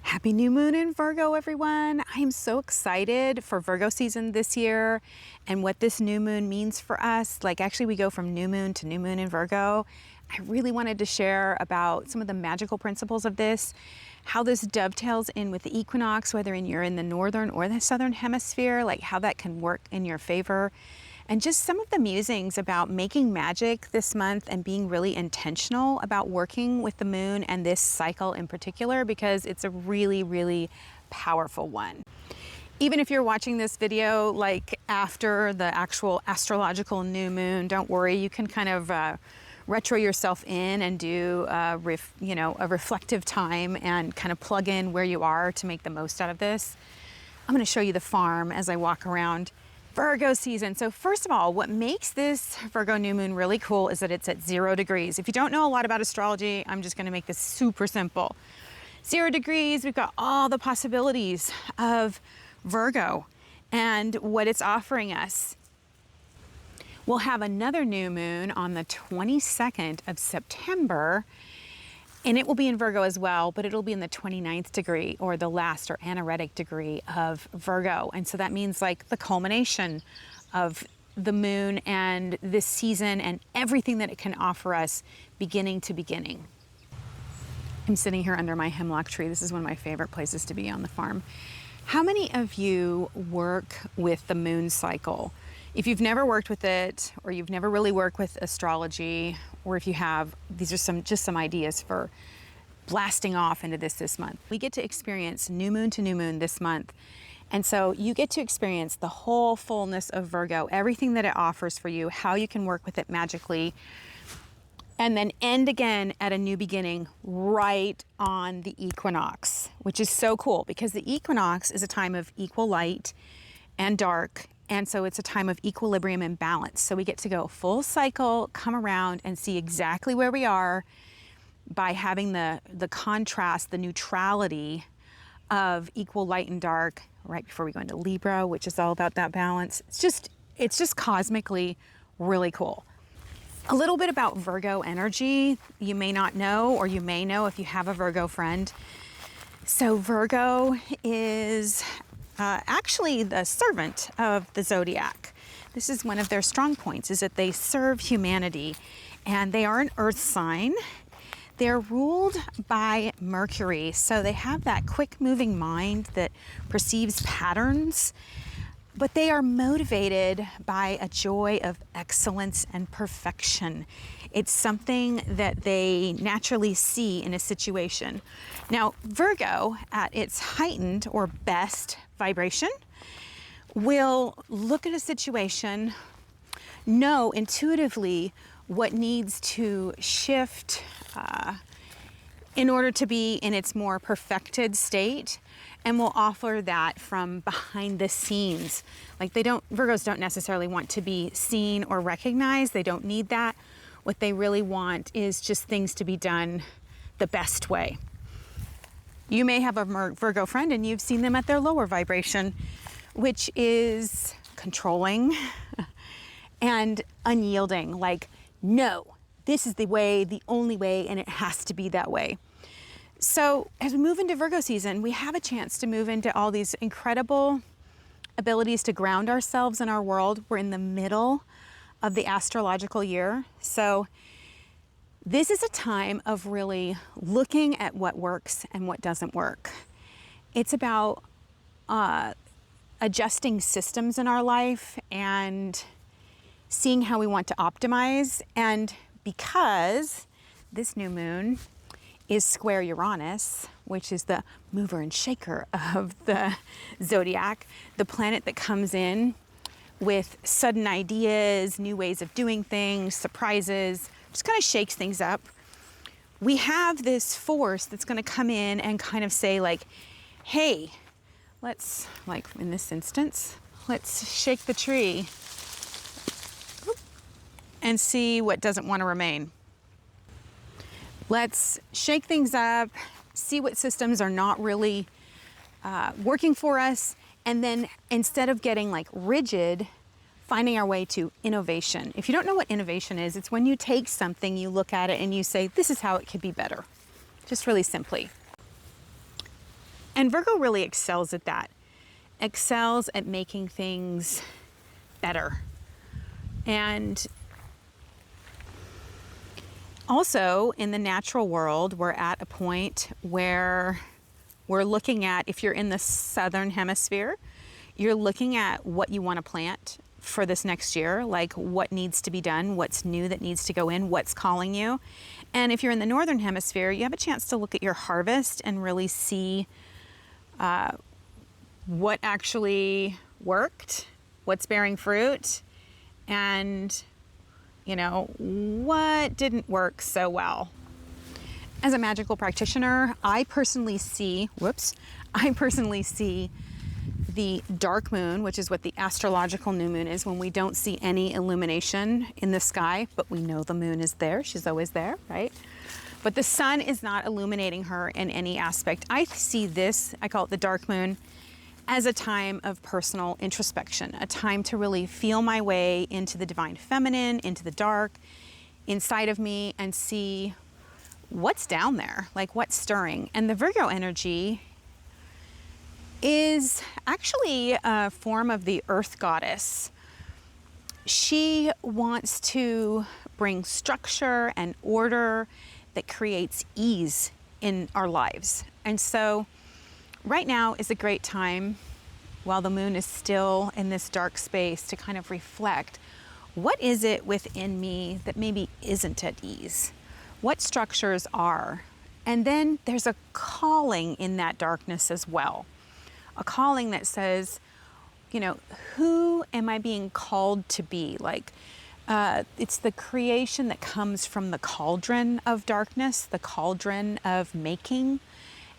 Happy new moon in Virgo, everyone. I am so excited for Virgo season this year and what this new moon means for us. Like, actually, we go from new moon to new moon in Virgo. I really wanted to share about some of the magical principles of this, how this dovetails in with the equinox, whether you're in the northern or the southern hemisphere, like how that can work in your favor. And just some of the musings about making magic this month and being really intentional about working with the moon and this cycle in particular, because it's a really, really powerful one. Even if you're watching this video like after the actual astrological new moon, don't worry, you can kind of retro yourself in and do a reflective time and kind of plug in where you are to make the most out of this. I'm going to show you the farm as I walk around. Virgo season. So first of all, what makes this Virgo new moon really cool is that it's at 0 degrees. If you don't know a lot about astrology, I'm just going to make this super simple. 0 degrees, we've got all the possibilities of Virgo and what it's offering us. We'll have another new moon on the 22nd of September, and it will be in Virgo as well, but it'll be in the 29th degree, or the last or anaretic degree of Virgo. And so that means like the culmination of the moon and this season and everything that it can offer us beginning to beginning. I'm sitting here under my hemlock tree. This is one of my favorite places to be on the farm. How many of you work with the moon cycle? If you've never worked with it, or you've never really worked with astrology, or if you have, these are just some ideas for blasting off into this month. We get to experience new moon to new moon this month. And so you get to experience the whole fullness of Virgo, everything that it offers for you, how you can work with it magically, and then end again at a new beginning right on the equinox, which is so cool because the equinox is a time of equal light and dark. And so it's a time of equilibrium and balance. So we get to go full cycle, come around and see exactly where we are by having the contrast, the neutrality of equal light and dark right before we go into Libra, which is all about that balance. It's just cosmically really cool. A little bit about Virgo energy. You may not know, or you may know if you have a Virgo friend. So Virgo is actually the servant of the zodiac. This is one of their strong points, is that they serve humanity, and they are an earth sign. They're ruled by Mercury, so they have that quick moving mind that perceives patterns, but they are motivated by a joy of excellence and perfection. It's something that they naturally see in a situation. Now, Virgo, at its heightened or best vibration, will look at a situation, know intuitively what needs to shift in order to be in its more perfected state, and will offer that from behind the scenes. Like Virgos don't necessarily want to be seen or recognized. They don't need that. What they really want is just things to be done the best way. You may have a Virgo friend and you've seen them at their lower vibration, which is controlling and unyielding. Like, no, this is the way, the only way, and it has to be that way. So as we move into Virgo season, we have a chance to move into all these incredible abilities to ground ourselves in our world. We're in the middle of the astrological year. So this is a time of really looking at what works and what doesn't work. It's about adjusting systems in our life and seeing how we want to optimize. And because this new moon is square Uranus, which is the mover and shaker of the zodiac, the planet that comes in with sudden ideas, new ways of doing things, surprises, just kind of shakes things up. We have this force that's going to come in and kind of say like, hey, let's, like in this instance, let's shake the tree and see what doesn't want to remain. Let's shake things up, see what systems are not really working for us, and then instead of getting like rigid, finding our way to innovation. If you don't know what innovation is, it's when you take something, you look at it and you say, this is how it could be better. Just really simply. And Virgo really excels at that, excels at making things better. And also in the natural world, we're at a point where we're looking at, if you're in the southern hemisphere, you're looking at what you want to plant for this next year, like what needs to be done, what's new that needs to go in, what's calling you. And if you're in the northern hemisphere, you have a chance to look at your harvest and really see what actually worked, what's bearing fruit, and what didn't work so well. As a magical practitioner, I personally see the dark moon, which is what the astrological new moon is, when we don't see any illumination in the sky, but we know the moon is there. She's always there, right? But the sun is not illuminating her in any aspect. I see this, I call it the dark moon, as a time of personal introspection, a time to really feel my way into the divine feminine, into the dark, inside of me, and see what's down there, like what's stirring. And the Virgo energy is actually a form of the earth goddess. She wants to bring structure and order that creates ease in our lives. And so right now is a great time, while the moon is still in this dark space, to kind of reflect, what is it within me that maybe isn't at ease? What structures are? And then there's a calling in that darkness as well. A calling that says, who am I being called to be? Like, it's the creation that comes from the cauldron of darkness, the cauldron of making.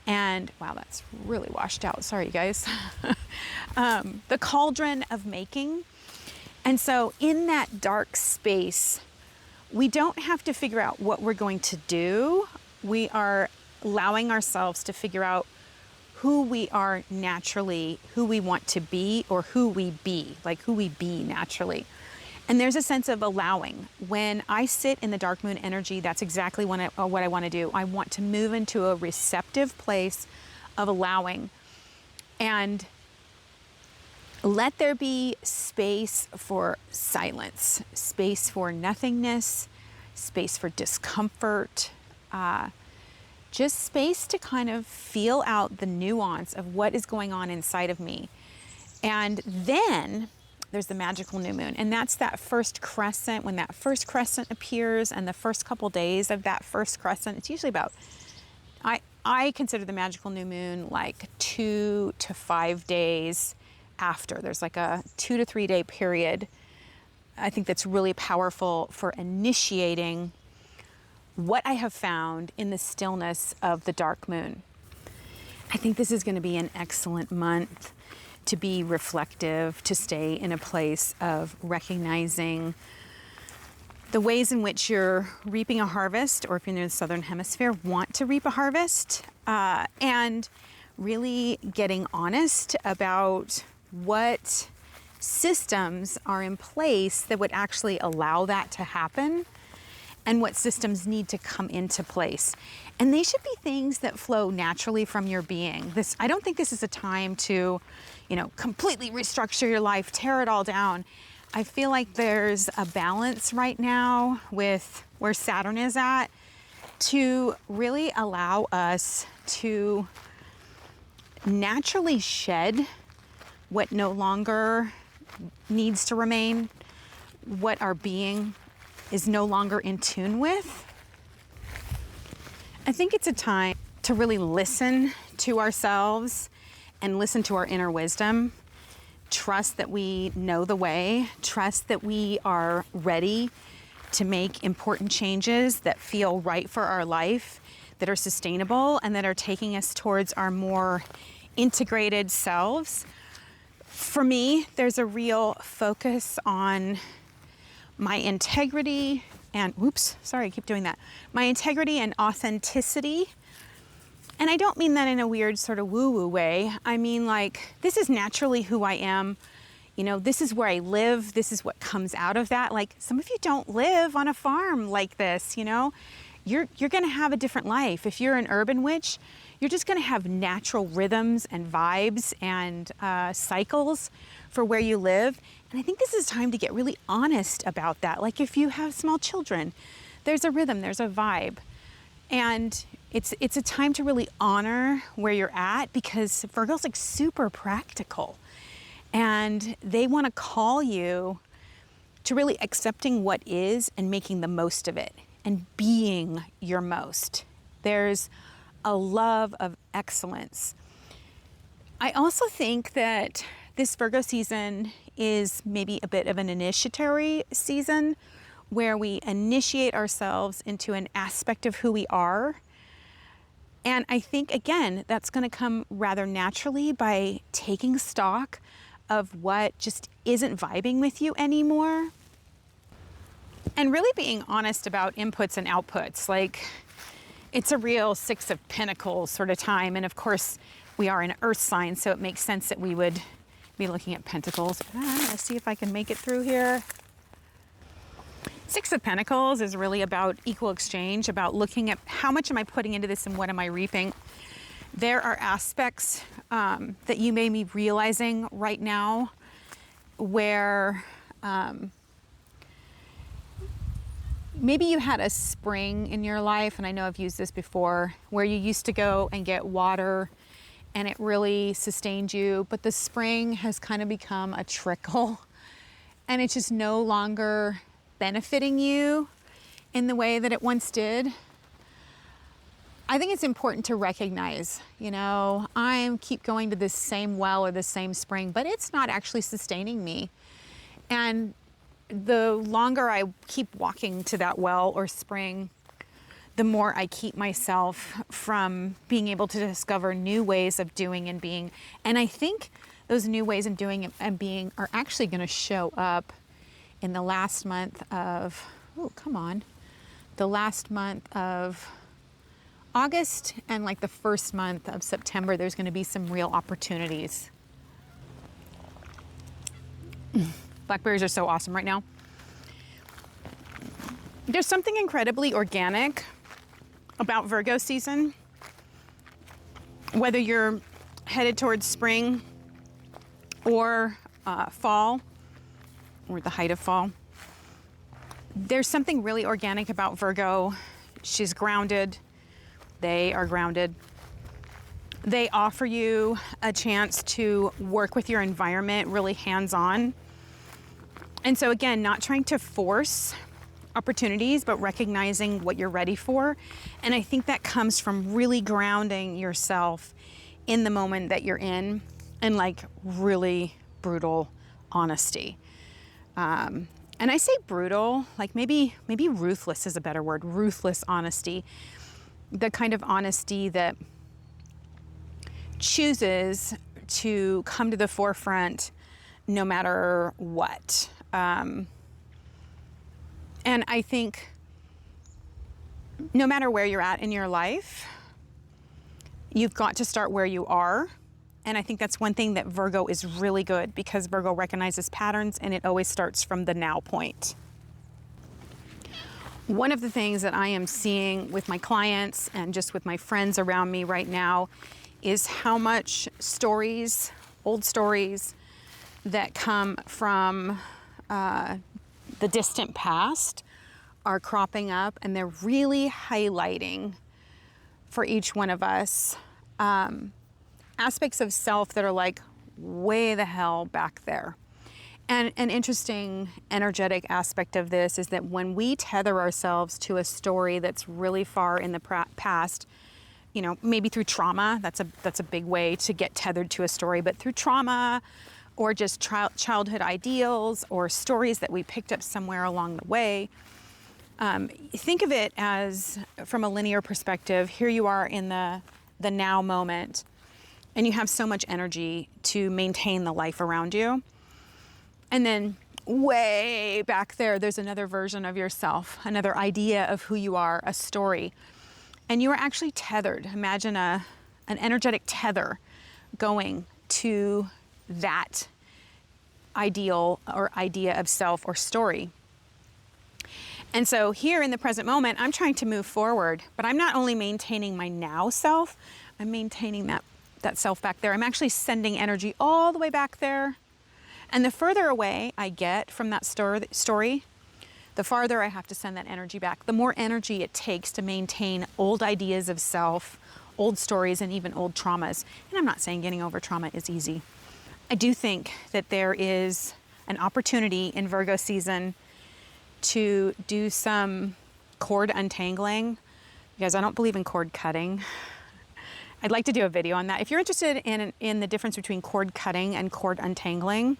And wow, that's really washed out. Sorry, you guys. The cauldron of making. And so in that dark space, we don't have to figure out what we're going to do. We are allowing ourselves to figure out who we are naturally, who we want to be, or who we be, like who we be naturally. And there's a sense of allowing. When I sit in the dark moon energy, that's exactly what I want to do. I want to move into a receptive place of allowing, and let there be space for silence, space for nothingness, space for discomfort, just space to kind of feel out the nuance of what is going on inside of me. And then there's the magical new moon, and that's that first crescent. When that first crescent appears, and the first couple days of that first crescent, it's usually about, I consider the magical new moon like 2 to 5 days after. There's like a 2 to 3 day period. I think that's really powerful for initiating what I have found in the stillness of the dark moon. I think this is going to be an excellent month to be reflective, to stay in a place of recognizing the ways in which you're reaping a harvest, or if you're in the southern hemisphere, want to reap a harvest, and really getting honest about what systems are in place that would actually allow that to happen, and what systems need to come into place. And they should be things that flow naturally from your being. I don't think this is a time to, completely restructure your life, tear it all down. I feel like there's a balance right now with where Saturn is at, to really allow us to naturally shed what no longer needs to remain, what our being is no longer in tune with. I think it's a time to really listen to ourselves and listen to our inner wisdom. Trust that we know the way, trust that we are ready to make important changes that feel right for our life, that are sustainable, and that are taking us towards our more integrated selves. For me, there's a real focus on my integrity and, my integrity and authenticity. And I don't mean that in a weird sort of woo-woo way. I mean, like, this is naturally who I am. This is where I live. This is what comes out of that. Like, some of you don't live on a farm like this, You're going to have a different life. If you're an urban witch, you're just going to have natural rhythms and vibes and cycles for where you live. And I think this is time to get really honest about that. Like if you have small children, there's a rhythm, there's a vibe. And it's a time to really honor where you're at, because Virgo's like super practical. And they want to call you to really accepting what is and making the most of it and being your most. There's a love of excellence. I also think that this Virgo season is maybe a bit of an initiatory season where we initiate ourselves into an aspect of who we are. And I think, again, that's going to come rather naturally by taking stock of what just isn't vibing with you anymore. And really being honest about inputs and outputs. Like, it's a real Six of Pentacles sort of time. And of course, we are an earth sign, so it makes sense that we would be looking at pentacles. Let's see if I can make it through here. Six of Pentacles is really about equal exchange, about looking at how much am I putting into this and what am I reaping. There are aspects that you may be realizing right now where maybe you had a spring in your life, and I know I've used this before, where you used to go and get water and it really sustained you, but the spring has kind of become a trickle and it's just no longer benefiting you in the way that it once did. I think it's important to recognize, I keep going to this same well or the same spring, but it's not actually sustaining me. And the longer I keep walking to that well or spring, the more I keep myself from being able to discover new ways of doing and being. And I think those new ways of doing and being are actually going to show up in the last month of, the last month of August and like the first month of September. There's going to be some real opportunities. Blackberries are so awesome right now. There's something incredibly organic about Virgo season. Whether you're headed towards spring or fall, or the height of fall, there's something really organic about Virgo. She's grounded. They are grounded. They offer you a chance to work with your environment really hands-on. And so again, not trying to force opportunities, but recognizing what you're ready for. And I think that comes from really grounding yourself in the moment that you're in, and like really brutal honesty. And I say brutal, like maybe ruthless is a better word, ruthless honesty. The kind of honesty that chooses to come to the forefront no matter what. And I think no matter where you're at in your life, you've got to start where you are. And I think that's one thing that Virgo is really good, because Virgo recognizes patterns and it always starts from the now point. One of the things that I am seeing with my clients and just with my friends around me right now is how much stories, old stories that come from the distant past are cropping up, and they're really highlighting for each one of us aspects of self that are like way the hell back there. And an interesting energetic aspect of this is that when we tether ourselves to a story that's really far in the past, maybe through trauma, that's a big way to get tethered to a story, but through trauma or just childhood ideals or stories that we picked up somewhere along the way, think of it as, from a linear perspective, here you are in the now moment, and you have so much energy to maintain the life around you. And then way back there, there's another version of yourself, another idea of who you are, a story. And you are actually tethered. Imagine an energetic tether going to that ideal or idea of self or story. And so here in the present moment, I'm trying to move forward, but I'm not only maintaining my now self, I'm maintaining that self back there. I'm actually sending energy all the way back there. And the further away I get from that story, the farther I have to send that energy back. The more energy it takes to maintain old ideas of self, old stories, and even old traumas. And I'm not saying getting over trauma is easy. I do think that there is an opportunity in Virgo season to do some cord untangling, because I don't believe in cord cutting. I'd like to do a video on that. If you're interested in the difference between cord cutting and cord untangling,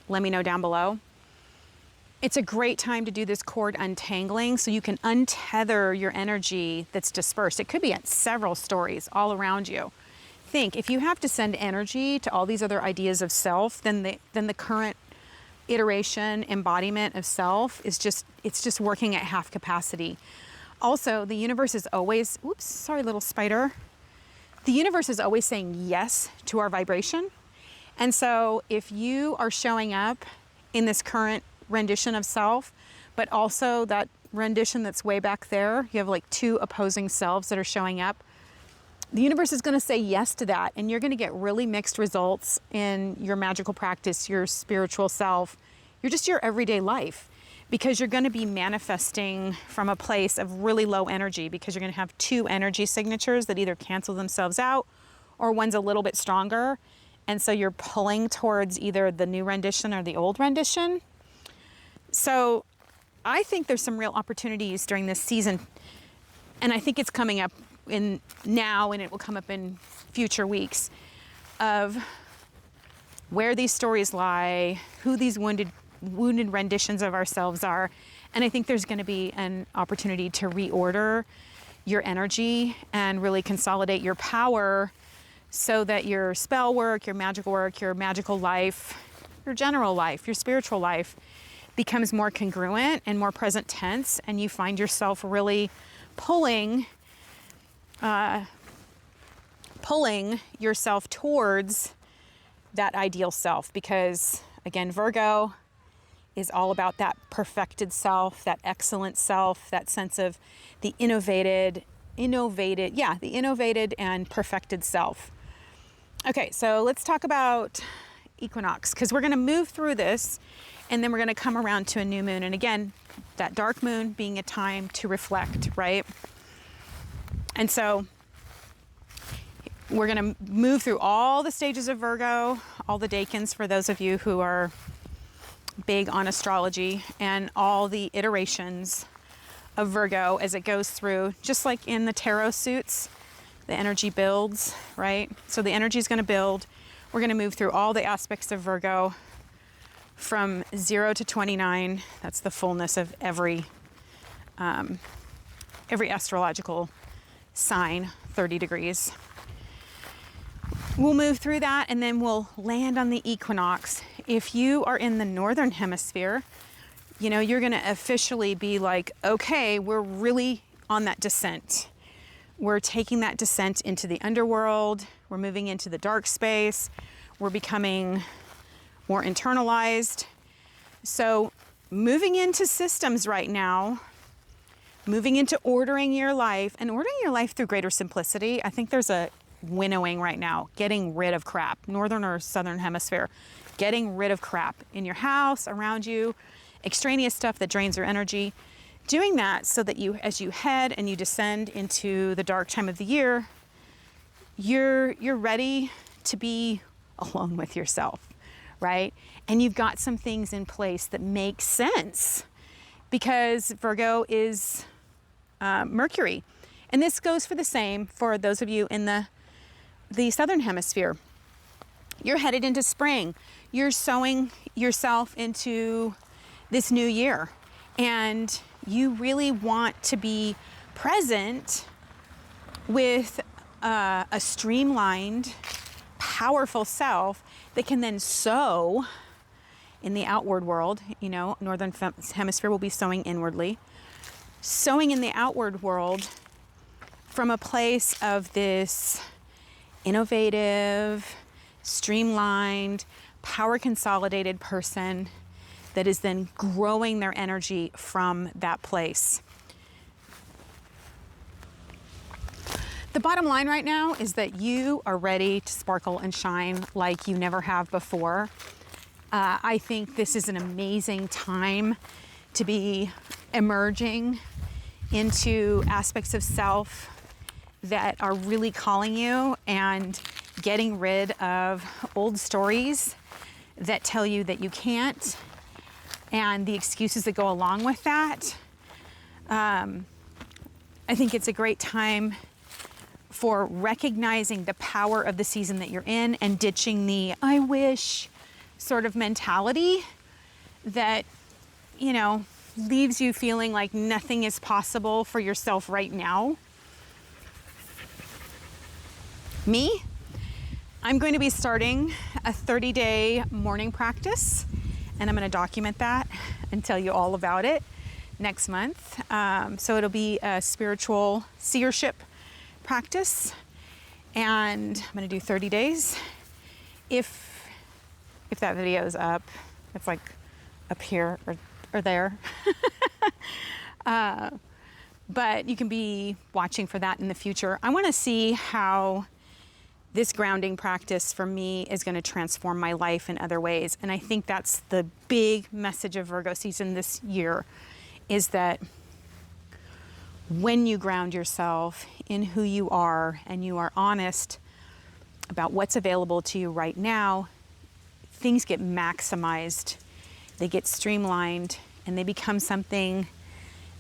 let me know down below. It's a great time to do this cord untangling so you can untether your energy that's dispersed. It could be at several stories all around you. Think, if you have to send energy to all these other ideas of self, then the current iteration, embodiment of self is just working at half capacity. Also, the universe is always, oops, sorry little spider. The universe is always saying yes to our vibration. And so if you are showing up in this current rendition of self, but also that rendition that's way back there, you have like two opposing selves that are showing up, the universe is going to say yes to that, and you're going to get really mixed results in your magical practice, your spiritual self, your everyday life, because you're going to be manifesting from a place of really low energy, because you're going to have two energy signatures that either cancel themselves out or one's a little bit stronger. And so you're pulling towards either the new rendition or the old rendition. So I think there's some real opportunities during this season, and I think it's coming up in now, and it will come up in future weeks, of where these stories lie, who these wounded renditions of ourselves are. And I think there's going to be an opportunity to reorder your energy and really consolidate your power so that your spell work, your magical life, your general life, your spiritual life becomes more congruent and more present tense, and you find yourself really pulling yourself towards that ideal self. Because again, Virgo is all about that perfected self, that excellent self, that sense of the innovated and perfected self. Okay, so let's talk about equinox, because we're going to move through this and then we're going to come around to a new moon. And again, that dark moon being a time to reflect, right? And so we're going to move through all the stages of Virgo, all the decans for those of you who are big on astrology, and all the iterations of Virgo as it goes through. Just like in the tarot suits, the energy builds, right? So the energy is going to build. We're going to move through all the aspects of Virgo from 0 to 29. That's the fullness of every astrological sign, 30 degrees. We'll move through that, and then we'll land on the equinox. If you are in the northern hemisphere, you're going to officially be like, okay, we're really on that descent. We're taking that descent into the underworld. We're moving into the dark space. We're becoming more internalized. So moving into systems right now, moving into ordering your life, and ordering your life through greater simplicity. I think there's a winnowing right now, getting rid of crap, northern or southern hemisphere, getting rid of crap in your house, around you, extraneous stuff that drains your energy. Doing that so that as you head and you descend into the dark time of the year, you're ready to be alone with yourself, right? And you've got some things in place that make sense, because Virgo is Mercury. And this goes for the same for those of you in the southern hemisphere. You're headed into spring. You're sowing yourself into this new year, and you really want to be present with a streamlined, powerful self that can then sow in the outward world. Northern hemisphere will be sowing inwardly. Sowing in the outward world from a place of this innovative, streamlined, power consolidated person that is then growing their energy from that place. The bottom line right now is that you are ready to sparkle and shine like you never have before. I think this is an amazing time to be emerging into aspects of self that are really calling you and getting rid of old stories that tell you that you can't and the excuses that go along with that. I think it's a great time for recognizing the power of the season that you're in and ditching the I wish sort of mentality that, you know, leaves you feeling like nothing is possible for yourself right now. Me, I'm going to be starting a 30-day morning practice, and I'm going to document that and tell you all about it next month. So it'll be a spiritual seership practice, and I'm going to do 30 days. If that video is up, it's like up here or there. But you can be watching for that in the future. I want to see how this grounding practice for me is going to transform my life in other ways. And I think that's the big message of Virgo season this year, is that when you ground yourself in who you are and you are honest about what's available to you right now, things get maximized, they get streamlined, and they become something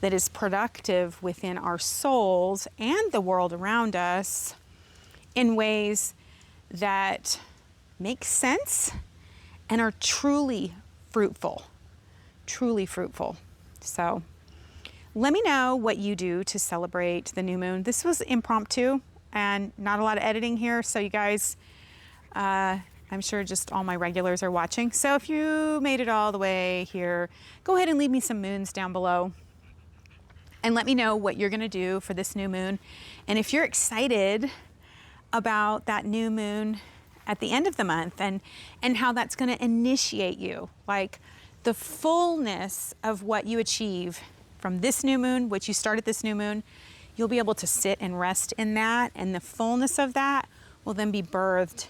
that is productive within our souls and the world around us in ways that make sense and are truly fruitful, truly fruitful. So let me know what you do to celebrate the new moon. This was impromptu and not a lot of editing here, so you guys, I'm sure just all my regulars are watching. So if you made it all the way here, go ahead and leave me some moons down below and let me know what you're gonna do for this new moon. And if you're excited about that new moon at the end of the month and how that's gonna initiate you, like the fullness of what you achieve from this new moon, which you start at this new moon, you'll be able to sit and rest in that, and the fullness of that will then be birthed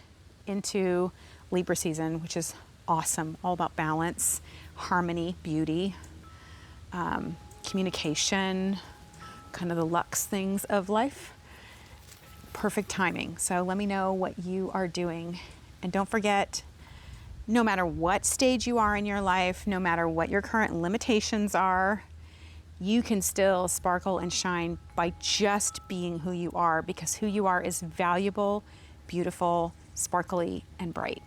into Libra season, which is awesome, all about balance, harmony, beauty, communication, kind of the luxe things of life. Perfect timing. So let me know what you are doing. And don't forget, no matter what stage you are in your life, no matter what your current limitations are, you can still sparkle and shine by just being who you are, because who you are is valuable, beautiful, sparkly, and bright.